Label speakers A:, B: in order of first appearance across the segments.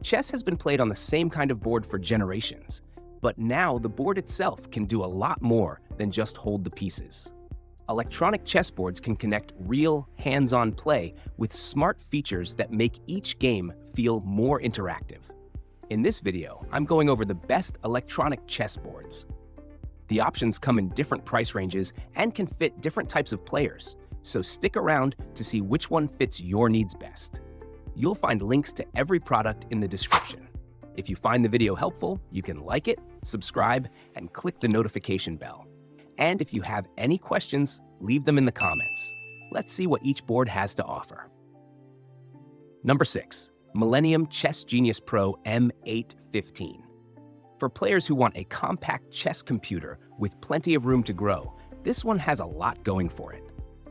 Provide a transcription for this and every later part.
A: Chess has been played on the same kind of board for generations, but now the board itself can do a lot more than just hold the pieces. Electronic chessboards can connect real, hands-on play with smart features that make each game feel more interactive. In this video, I'm going over the best electronic chessboards. The options come in different price ranges and can fit different types of players, so stick around to see which one fits your needs best. You'll find links to every product in the description. If you find the video helpful, you can like it, subscribe, and click the notification bell. And if you have any questions, leave them in the comments. Let's see what each board has to offer. Number 6. Millennium Chess Genius Pro M815. For players who want a compact chess computer with plenty of room to grow, this one has a lot going for it.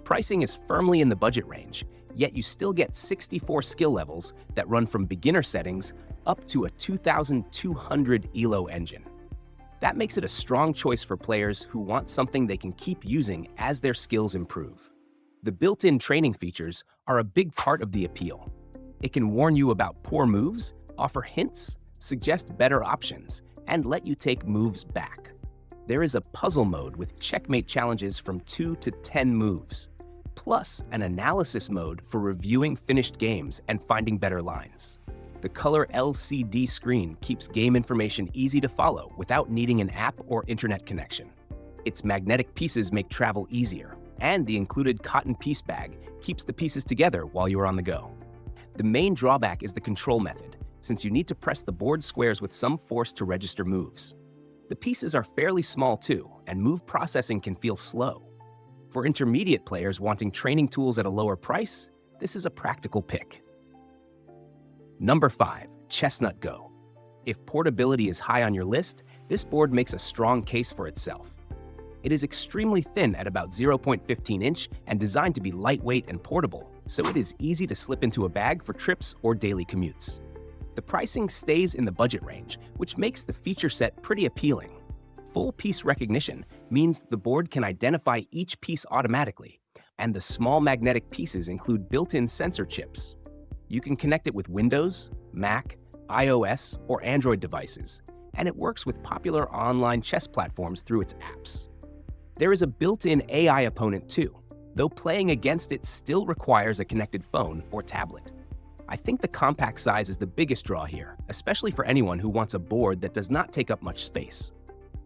A: Pricing is firmly in the budget range, yet you still get 64 skill levels that run from beginner settings up to a 2,200 ELO engine. That makes it a strong choice for players who want something they can keep using as their skills improve. The built-in training features are a big part of the appeal. It can warn you about poor moves, offer hints, suggest better options, and let you take moves back. There is a puzzle mode with checkmate challenges from 2 to 10 moves, plus an analysis mode for reviewing finished games and finding better lines. The color LCD screen keeps game information easy to follow without needing an app or internet connection. Its magnetic pieces make travel easier, and the included cotton piece bag keeps the pieces together while you are on the go. The main drawback is the control method, since you need to press the board squares with some force to register moves. The pieces are fairly small too, and move processing can feel slow. For intermediate players wanting training tools at a lower price, this is a practical pick. Number 5. Chestnut Go. If portability is high on your list, this board makes a strong case for itself. It is extremely thin at about 0.15 inch and designed to be lightweight and portable, so it is easy to slip into a bag for trips or daily commutes. The pricing stays in the budget range, which makes the feature set pretty appealing. Full piece recognition means the board can identify each piece automatically, and the small magnetic pieces include built-in sensor chips. You can connect it with Windows, Mac, iOS, or Android devices, and it works with popular online chess platforms through its apps. There is a built-in AI opponent too, though playing against it still requires a connected phone or tablet. I think the compact size is the biggest draw here, especially for anyone who wants a board that does not take up much space.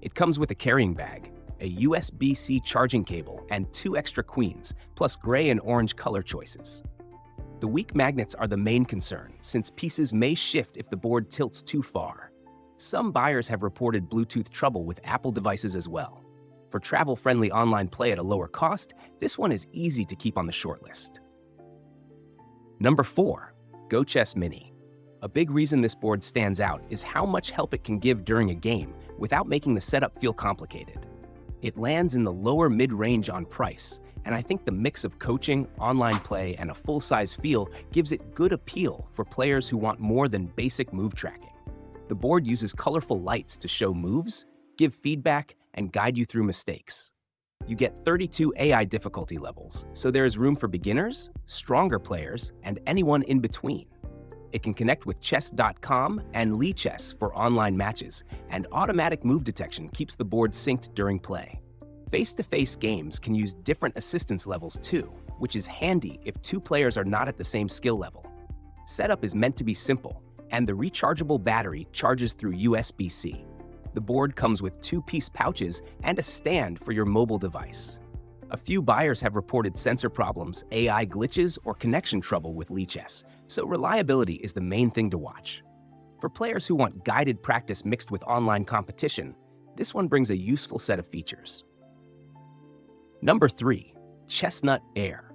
A: It comes with a carrying bag, a USB-C charging cable, and 2 extra queens, plus gray and orange color choices. The weak magnets are the main concern, since pieces may shift if the board tilts too far. Some buyers have reported Bluetooth trouble with Apple devices as well. For travel-friendly online play at a lower cost, this one is easy to keep on the shortlist. Number 4. Go Chess Mini. A big reason this board stands out is how much help it can give during a game without making the setup feel complicated. It lands in the lower mid-range on price, and I think the mix of coaching, online play, and a full-size feel gives it good appeal for players who want more than basic move tracking. The board uses colorful lights to show moves, give feedback, and guide you through mistakes. You get 32 AI difficulty levels, so there is room for beginners, stronger players, and anyone in between. It can connect with chess.com and Lichess for online matches, and automatic move detection keeps the board synced during play. Face-to-face games can use different assistance levels too, which is handy if 2 players are not at the same skill level. Setup is meant to be simple, and the rechargeable battery charges through USB-C. The board comes with 2-piece pouches and a stand for your mobile device. A few buyers have reported sensor problems, AI glitches, or connection trouble with Lichess, so reliability is the main thing to watch. For players who want guided practice mixed with online competition, this one brings a useful set of features. Number 3. Chestnut Air.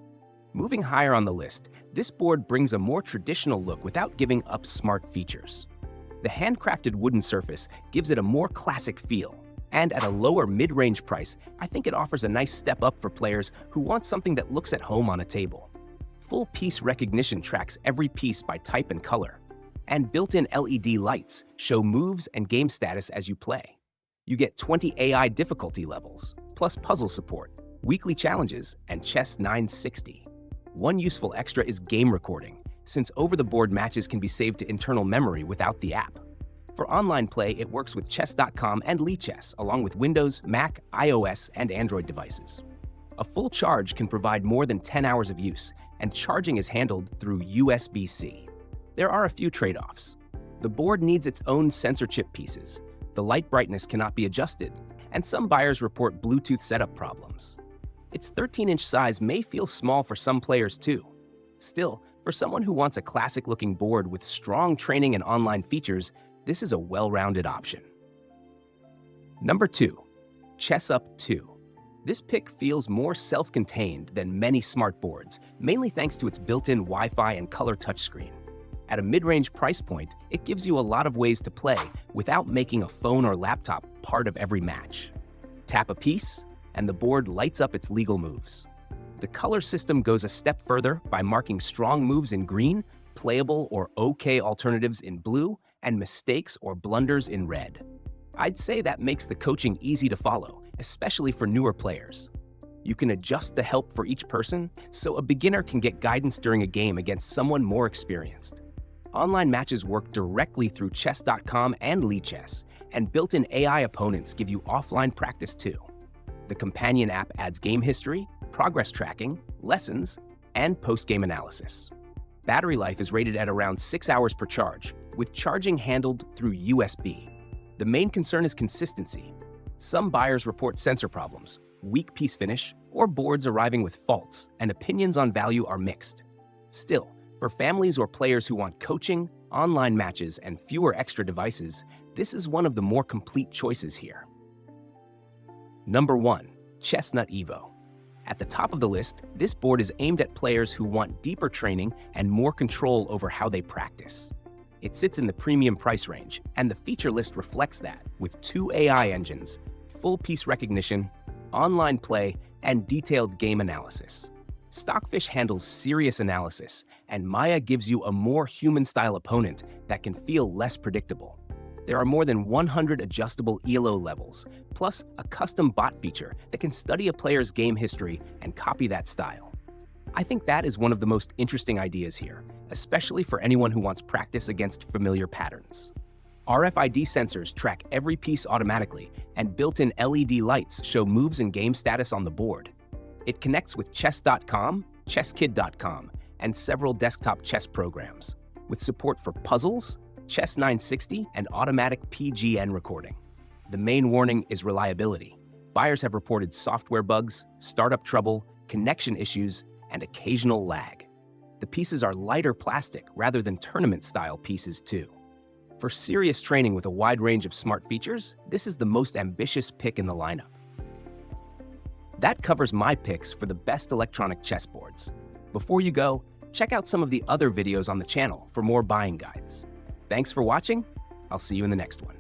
A: Moving higher on the list, this board brings a more traditional look without giving up smart features. The handcrafted wooden surface gives it a more classic feel, and at a lower mid-range price, I think it offers a nice step up for players who want something that looks at home on a table. Full piece recognition tracks every piece by type and color, and built-in LED lights show moves and game status as you play. You get 20 AI difficulty levels, plus puzzle support, weekly challenges, and Chess 960. One useful extra is game recording, since over-the-board matches can be saved to internal memory without the app. For online play, it works with chess.com and Lichess, along with Windows, Mac, iOS, and Android devices. A full charge can provide more than 10 hours of use, and charging is handled through USB-C. There are a few trade-offs. The board needs its own sensor chip pieces, the light brightness cannot be adjusted, and some buyers report Bluetooth setup problems. Its 13-inch size may feel small for some players too. Still, for someone who wants a classic-looking board with strong training and online features, this is a well-rounded option. Number 2. ChessUp 2. This pick feels more self-contained than many smart boards, mainly thanks to its built-in Wi-Fi and color touchscreen. At a mid-range price point, it gives you a lot of ways to play without making a phone or laptop part of every match. Tap a piece, and the board lights up its legal moves. The color system goes a step further by marking strong moves in green, playable or okay alternatives in blue, and mistakes or blunders in red. I'd say that makes the coaching easy to follow, especially for newer players. You can adjust the help for each person, so a beginner can get guidance during a game against someone more experienced. Online matches work directly through chess.com and Lichess, and built-in AI opponents give you offline practice too. The companion app adds game history, progress tracking, lessons, and post-game analysis. Battery life is rated at around 6 hours per charge, with charging handled through USB. The main concern is consistency. Some buyers report sensor problems, weak piece finish, or boards arriving with faults, and opinions on value are mixed. Still, for families or players who want coaching, online matches, and fewer extra devices, this is one of the more complete choices here. Number 1. Chestnut Evo. At the top of the list, this board is aimed at players who want deeper training and more control over how they practice. It sits in the premium price range, and the feature list reflects that, with 2 AI engines, full piece recognition, online play, and detailed game analysis. Stockfish handles serious analysis, and Maia gives you a more human-style opponent that can feel less predictable. There are more than 100 adjustable ELO levels, plus a custom bot feature that can study a player's game history and copy that style. I think that is one of the most interesting ideas here, especially for anyone who wants practice against familiar patterns. RFID sensors track every piece automatically, and built-in LED lights show moves and game status on the board. It connects with chess.com, chesskid.com, and several desktop chess programs, with support for puzzles, Chess 960, and automatic PGN recording. The main warning is reliability. Buyers have reported software bugs, startup trouble, connection issues, and occasional lag. The pieces are lighter plastic rather than tournament-style pieces too. For serious training with a wide range of smart features, this is the most ambitious pick in the lineup. That covers my picks for the best electronic chessboards. Before you go, check out some of the other videos on the channel for more buying guides. Thanks for watching. I'll see you in the next one.